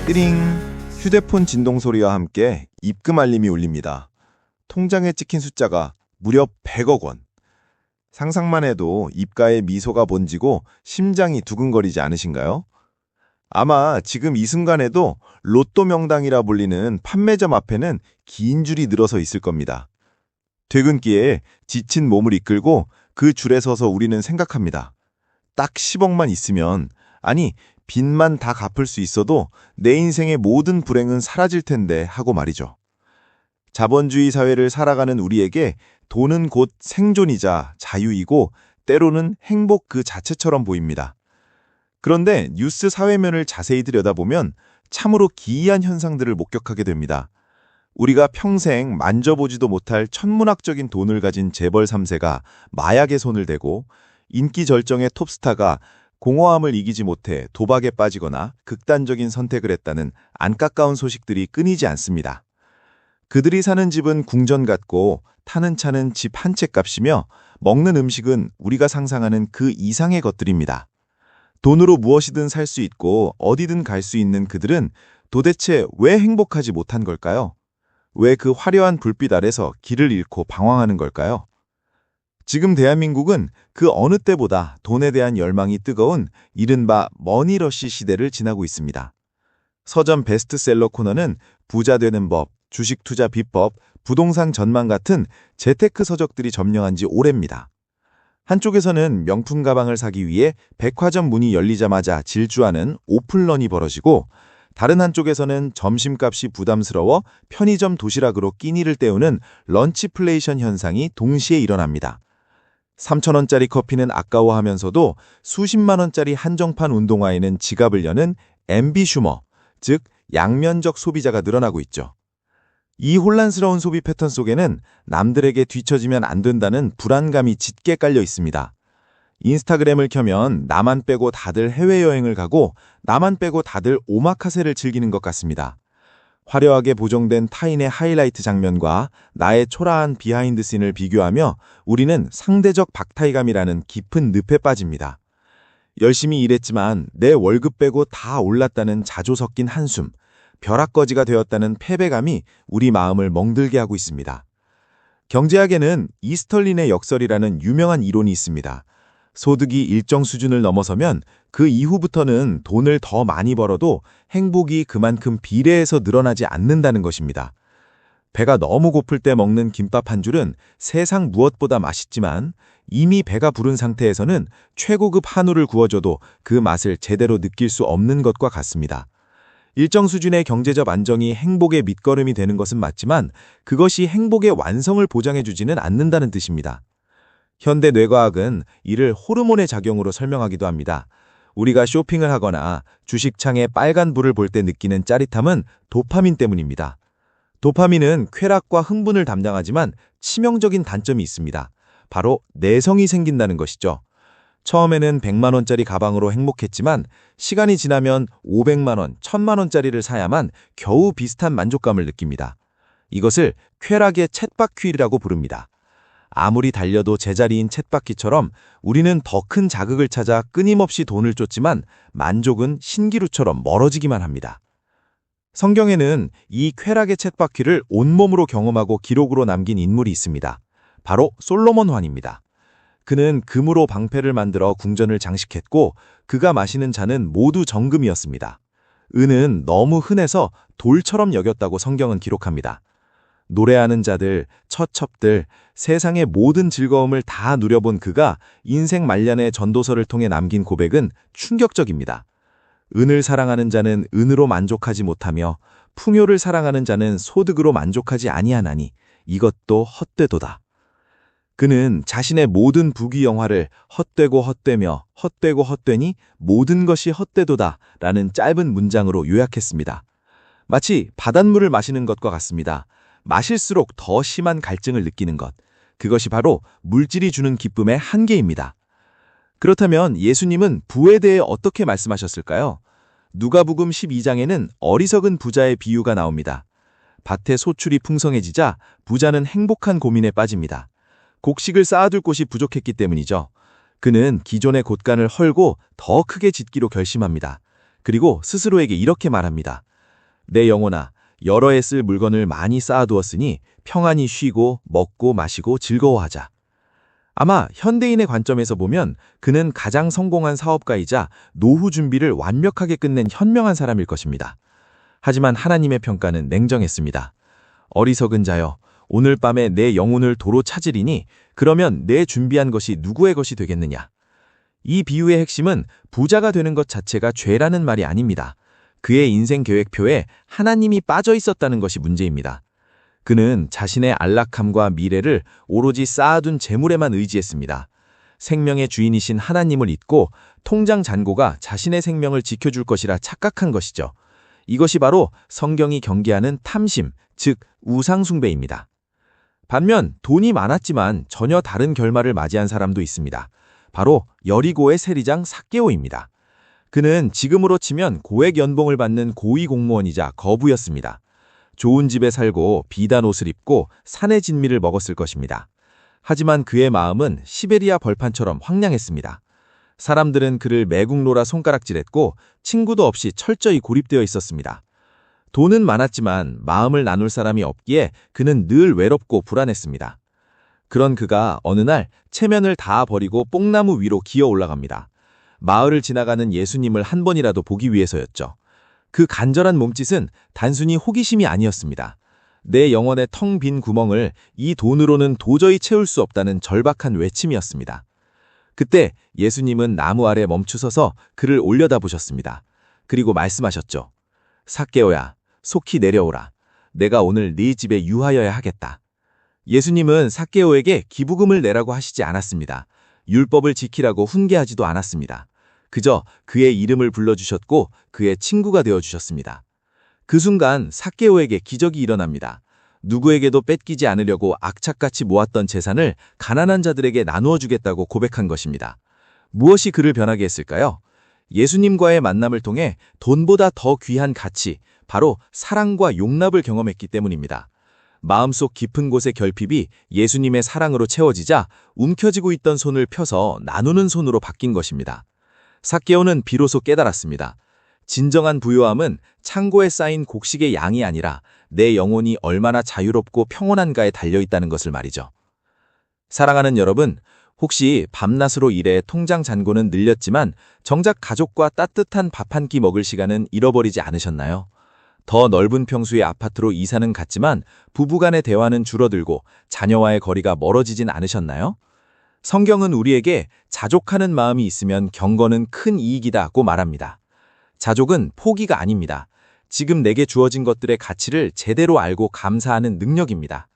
띠링! 휴대폰 진동 소리와 함께 입금 알림이 울립니다. 통장에 찍힌 숫자가 무려 100억 원. 상상만 해도 입가에 미소가 번지고 심장이 두근거리지 않으신가요? 아마 지금 이 순간에도 로또 명당이라 불리는 판매점 앞에는 긴 줄이 늘어서 있을 겁니다. 퇴근길에 지친 몸을 이끌고 그 줄에 서서 우리는 생각합니다. 딱 10억만 있으면, 아니, 빚만 다 갚을 수 있어도 내 인생의 모든 불행은 사라질 텐데 하고 말이죠. 자본주의 사회를 살아가는 우리에게 돈은 곧 생존이자 자유이고 때로는 행복 그 자체처럼 보입니다. 그런데 뉴스 사회면을 자세히 들여다보면 참으로 기이한 현상들을 목격하게 됩니다. 우리가 평생 만져보지도 못할 천문학적인 돈을 가진 재벌 3세가 마약에 손을 대고 인기 절정의 톱스타가 공허함을 이기지 못해 도박에 빠지거나 극단적인 선택을 했다는 안타까운 소식들이 끊이지 않습니다. 그들이 사는 집은 궁전 같고 타는 차는 집 한 채 값이며 먹는 음식은 우리가 상상하는 그 이상의 것들입니다. 돈으로 무엇이든 살 수 있고 어디든 갈 수 있는 그들은 도대체 왜 행복하지 못한 걸까요? 왜 그 화려한 불빛 아래서 길을 잃고 방황하는 걸까요? 지금 대한민국은 그 어느 때보다 돈에 대한 열망이 뜨거운 이른바 머니러시 시대를 지나고 있습니다. 서점 베스트셀러 코너는 부자 되는 법, 주식 투자 비법, 부동산 전망 같은 재테크 서적들이 점령한 지 오래입니다. 한쪽에서는 명품 가방을 사기 위해 백화점 문이 열리자마자 질주하는 오픈런이 벌어지고, 다른 한쪽에서는 점심값이 부담스러워 편의점 도시락으로 끼니를 때우는 런치플레이션 현상이 동시에 일어납니다. 3,000원짜리 커피는 아까워하면서도 수십만 원짜리 한정판 운동화에는 지갑을 여는 앰비슈머, 즉 양면적 소비자가 늘어나고 있죠. 이 혼란스러운 소비 패턴 속에는 남들에게 뒤처지면 안 된다는 불안감이 짙게 깔려 있습니다. 인스타그램을 켜면 나만 빼고 다들 해외여행을 가고 나만 빼고 다들 오마카세를 즐기는 것 같습니다. 화려하게 보정된 타인의 하이라이트 장면과 나의 초라한 비하인드 씬을 비교하며 우리는 상대적 박탈감이라는 깊은 늪에 빠집니다. 열심히 일했지만 내 월급 빼고 다 올랐다는 자조 섞인 한숨, 벼락거지가 되었다는 패배감이 우리 마음을 멍들게 하고 있습니다. 경제학에는 이스털린의 역설이라는 유명한 이론이 있습니다. 소득이 일정 수준을 넘어서면 그 이후부터는 돈을 더 많이 벌어도 행복이 그만큼 비례해서 늘어나지 않는다는 것입니다. 배가 너무 고플 때 먹는 김밥 한 줄은 세상 무엇보다 맛있지만 이미 배가 부른 상태에서는 최고급 한우를 구워줘도 그 맛을 제대로 느낄 수 없는 것과 같습니다. 일정 수준의 경제적 안정이 행복의 밑거름이 되는 것은 맞지만 그것이 행복의 완성을 보장해주지는 않는다는 뜻입니다. 현대 뇌과학은 이를 호르몬의 작용으로 설명하기도 합니다. 우리가 쇼핑을 하거나 주식창에 빨간 불을 볼 때 느끼는 짜릿함은 도파민 때문입니다. 도파민은 쾌락과 흥분을 담당하지만 치명적인 단점이 있습니다. 바로 내성이 생긴다는 것이죠. 처음에는 100만 원짜리 가방으로 행복했지만 시간이 지나면 500만 원, 1000만 원짜리를 사야만 겨우 비슷한 만족감을 느낍니다. 이것을 쾌락의 쳇바퀴라고 부릅니다. 아무리 달려도 제자리인 쳇바퀴처럼 우리는 더 큰 자극을 찾아 끊임없이 돈을 쫓지만 만족은 신기루처럼 멀어지기만 합니다. 성경에는 이 쾌락의 쳇바퀴를 온몸으로 경험하고 기록으로 남긴 인물이 있습니다. 바로 솔로몬 왕입니다. 그는 금으로 방패를 만들어 궁전을 장식했고 그가 마시는 잔은 모두 정금이었습니다. 은은 너무 흔해서 돌처럼 여겼다고 성경은 기록합니다. 노래하는 자들, 처첩들, 세상의 모든 즐거움을 다 누려본 그가 인생 말년의 전도서를 통해 남긴 고백은 충격적입니다. 은을 사랑하는 자는 은으로 만족하지 못하며 풍요를 사랑하는 자는 소득으로 만족하지 아니하나니 이것도 헛되도다. 그는 자신의 모든 부귀영화를 헛되고 헛되며 헛되고 헛되니 모든 것이 헛되도다 라는 짧은 문장으로 요약했습니다. 마치 바닷물을 마시는 것과 같습니다. 마실수록 더 심한 갈증을 느끼는 것, 그것이 바로 물질이 주는 기쁨의 한계입니다. 그렇다면 예수님은 부에 대해 어떻게 말씀하셨을까요? 누가복음 12장에는 어리석은 부자의 비유가 나옵니다. 밭에 소출이 풍성해지자 부자는 행복한 고민에 빠집니다. 곡식을 쌓아둘 곳이 부족했기 때문이죠. 그는 기존의 곳간을 헐고 더 크게 짓기로 결심합니다. 그리고 스스로에게 이렇게 말합니다. 내 영혼아, 여러 해 쓸 물건을 많이 쌓아두었으니 평안히 쉬고 먹고 마시고 즐거워하자. 아마 현대인의 관점에서 보면 그는 가장 성공한 사업가이자 노후 준비를 완벽하게 끝낸 현명한 사람일 것입니다. 하지만 하나님의 평가는 냉정했습니다. 어리석은 자여, 오늘 밤에 내 영혼을 도로 찾으리니 그러면 내 준비한 것이 누구의 것이 되겠느냐? 이 비유의 핵심은 부자가 되는 것 자체가 죄라는 말이 아닙니다. 그의 인생 계획표에 하나님이 빠져 있었다는 것이 문제입니다. 그는 자신의 안락함과 미래를 오로지 쌓아둔 재물에만 의지했습니다. 생명의 주인이신 하나님을 잊고 통장 잔고가 자신의 생명을 지켜줄 것이라 착각한 것이죠. 이것이 바로 성경이 경계하는 탐심, 즉 우상숭배입니다. 반면 돈이 많았지만 전혀 다른 결말을 맞이한 사람도 있습니다. 바로 여리고의 세리장 삭개오입니다. 그는 지금으로 치면 고액 연봉을 받는 고위 공무원이자 거부였습니다. 좋은 집에 살고 비단 옷을 입고 산의 진미를 먹었을 것입니다. 하지만 그의 마음은 시베리아 벌판처럼 황량했습니다. 사람들은 그를 매국노라 손가락질했고 친구도 없이 철저히 고립되어 있었습니다. 돈은 많았지만 마음을 나눌 사람이 없기에 그는 늘 외롭고 불안했습니다. 그런 그가 어느 날 체면을 다 버리고 뽕나무 위로 기어 올라갑니다. 마을을 지나가는 예수님을 한 번이라도 보기 위해서였죠. 그 간절한 몸짓은 단순히 호기심이 아니었습니다. 내 영혼의 텅 빈 구멍을 이 돈으로는 도저히 채울 수 없다는 절박한 외침이었습니다. 그때 예수님은 나무 아래 멈추서서 그를 올려다보셨습니다. 그리고 말씀하셨죠. 삭개오야, 속히 내려오라. 내가 오늘 네 집에 유하여야 하겠다. 예수님은 삭개오에게 기부금을 내라고 하시지 않았습니다. 율법을 지키라고 훈계하지도 않았습니다. 그저 그의 이름을 불러주셨고 그의 친구가 되어주셨습니다. 그 순간 삭개오에게 기적이 일어납니다. 누구에게도 뺏기지 않으려고 악착같이 모았던 재산을 가난한 자들에게 나누어 주겠다고 고백한 것입니다. 무엇이 그를 변하게 했을까요? 예수님과의 만남을 통해 돈보다 더 귀한 가치, 바로 사랑과 용납을 경험했기 때문입니다. 마음속 깊은 곳의 결핍이 예수님의 사랑으로 채워지자 움켜쥐고 있던 손을 펴서 나누는 손으로 바뀐 것입니다. 삭개오는 비로소 깨달았습니다. 진정한 부요함은 창고에 쌓인 곡식의 양이 아니라 내 영혼이 얼마나 자유롭고 평온한가에 달려있다는 것을 말이죠. 사랑하는 여러분, 혹시 밤낮으로 일해 통장 잔고는 늘렸지만 정작 가족과 따뜻한 밥 한 끼 먹을 시간은 잃어버리지 않으셨나요? 더 넓은 평수의 아파트로 이사는 갔지만 부부간의 대화는 줄어들고 자녀와의 거리가 멀어지진 않으셨나요? 성경은 우리에게 자족하는 마음이 있으면 경건은 큰 이익이다고 말합니다. 자족은 포기가 아닙니다. 지금 내게 주어진 것들의 가치를 제대로 알고 감사하는 능력입니다.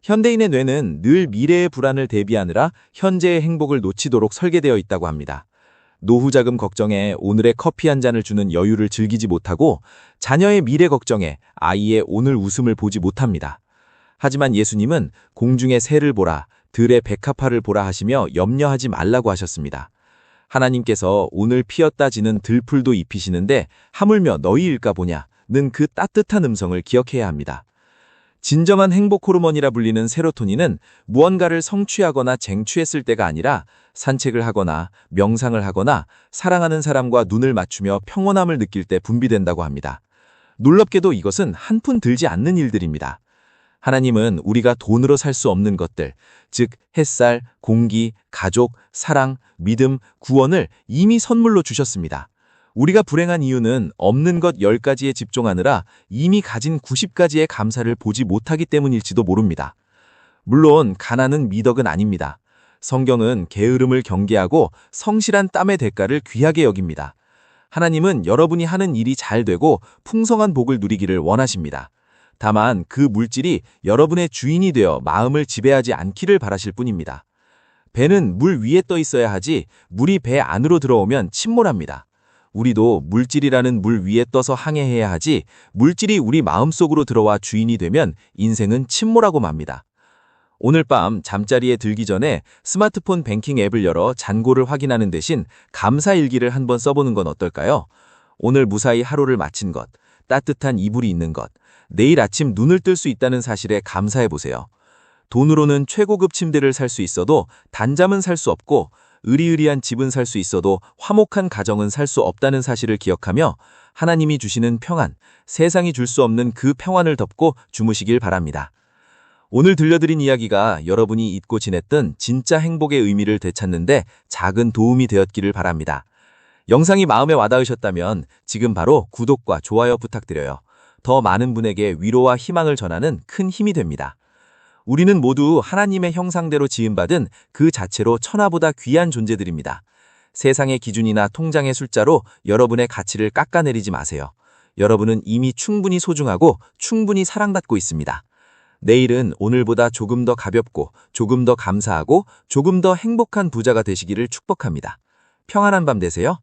현대인의 뇌는 늘 미래의 불안을 대비하느라 현재의 행복을 놓치도록 설계되어 있다고 합니다. 노후 자금 걱정에 오늘의 커피 한 잔을 주는 여유를 즐기지 못하고 자녀의 미래 걱정에 아이의 오늘 웃음을 보지 못합니다. 하지만 예수님은 공중의 새를 보라, 들의 백합화를 보라 하시며 염려하지 말라고 하셨습니다. 하나님께서 오늘 피었다 지는 들풀도 입히시는데 하물며 너희일까 보냐는 그 따뜻한 음성을 기억해야 합니다. 진정한 행복 호르몬이라 불리는 세로토닌은 무언가를 성취하거나 쟁취했을 때가 아니라 산책을 하거나 명상을 하거나 사랑하는 사람과 눈을 맞추며 평온함을 느낄 때 분비된다고 합니다. 놀랍게도 이것은 한 푼 들지 않는 일들입니다. 하나님은 우리가 돈으로 살 수 없는 것들, 즉 햇살, 공기, 가족, 사랑, 믿음, 구원을 이미 선물로 주셨습니다. 우리가 불행한 이유는 없는 것 10가지에 집중하느라 이미 가진 90가지의 감사를 보지 못하기 때문일지도 모릅니다. 물론 가난은 미덕은 아닙니다. 성경은 게으름을 경계하고 성실한 땀의 대가를 귀하게 여깁니다. 하나님은 여러분이 하는 일이 잘 되고 풍성한 복을 누리기를 원하십니다. 다만 그 물질이 여러분의 주인이 되어 마음을 지배하지 않기를 바라실 뿐입니다. 배는 물 위에 떠 있어야 하지 물이 배 안으로 들어오면 침몰합니다. 우리도 물질이라는 물 위에 떠서 항해해야 하지 물질이 우리 마음속으로 들어와 주인이 되면 인생은 침몰하고 맙니다. 오늘 밤 잠자리에 들기 전에 스마트폰 뱅킹 앱을 열어 잔고를 확인하는 대신 감사일기를 한번 써보는 건 어떨까요? 오늘 무사히 하루를 마친 것, 따뜻한 이불이 있는 것, 내일 아침 눈을 뜰 수 있다는 사실에 감사해보세요. 돈으로는 최고급 침대를 살 수 있어도 단잠은 살 수 없고 의리의리한 집은 살 수 있어도 화목한 가정은 살 수 없다는 사실을 기억하며 하나님이 주시는 평안, 세상이 줄 수 없는 그 평안을 덮고 주무시길 바랍니다. 오늘 들려드린 이야기가 여러분이 잊고 지냈던 진짜 행복의 의미를 되찾는데 작은 도움이 되었기를 바랍니다. 영상이 마음에 와닿으셨다면 지금 바로 구독과 좋아요 부탁드려요. 더 많은 분에게 위로와 희망을 전하는 큰 힘이 됩니다. 우리는 모두 하나님의 형상대로 지음받은 그 자체로 천하보다 귀한 존재들입니다. 세상의 기준이나 통장의 숫자로 여러분의 가치를 깎아내리지 마세요. 여러분은 이미 충분히 소중하고 충분히 사랑받고 있습니다. 내일은 오늘보다 조금 더 가볍고 조금 더 감사하고 조금 더 행복한 부자가 되시기를 축복합니다. 평안한 밤 되세요.